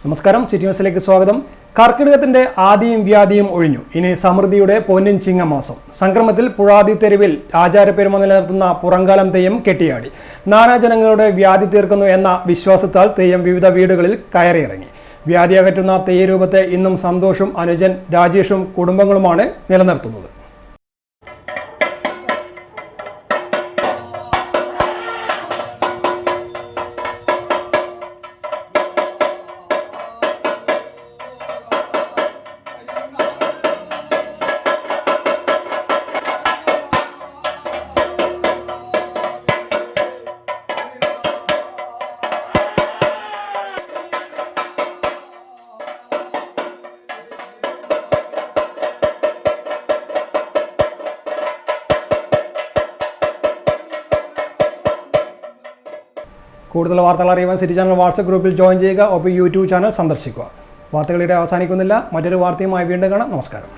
നമസ്കാരം, സിറ്റി ന്യൂസിലേക്ക് സ്വാഗതം. കർക്കിടകത്തിന്റെ ആദിയും വ്യാധിയും ഒഴിഞ്ഞു. ഇനി സമൃദ്ധിയുടെ പൊന്നിൻ ചിങ്ങമാസം. സംക്രമത്തിൽ പുഴാതി തെരുവിൽ ആചാരപ്പെരുമ നിലനിർത്തുന്ന പുറങ്കാലം തെയ്യം കെട്ടിയാടി. നാനാജനങ്ങളുടെ വ്യാധി തീർക്കുന്നു എന്ന വിശ്വാസത്താൽ തെയ്യം വിവിധ വീടുകളിൽ കയറിയിറങ്ങി. വ്യാധി അകറ്റുന്ന തെയ്യരൂപത്തെ ഇന്നും സന്തോഷും അനുജൻ രാജേഷും കുടുംബങ്ങളുമാണ് നിലനിർത്തുന്നത്. കൂടുതൽ വാർത്തകൾ അറിയുവാൻ സിറ്റി ചാനൽ വാട്സപ്പ് ഗ്രൂപ്പിൽ ജോയിൻ ചെയ്യുക. ഒപ്പം യൂട്യൂബ് ചാനൽ സന്ദർശിക്കുക. വാർത്തകളിടെ അവസാനിക്കുന്നില്ല. മറ്റൊരു വാർത്തയുമായി വീണ്ടും കാണാം. നമസ്കാരം.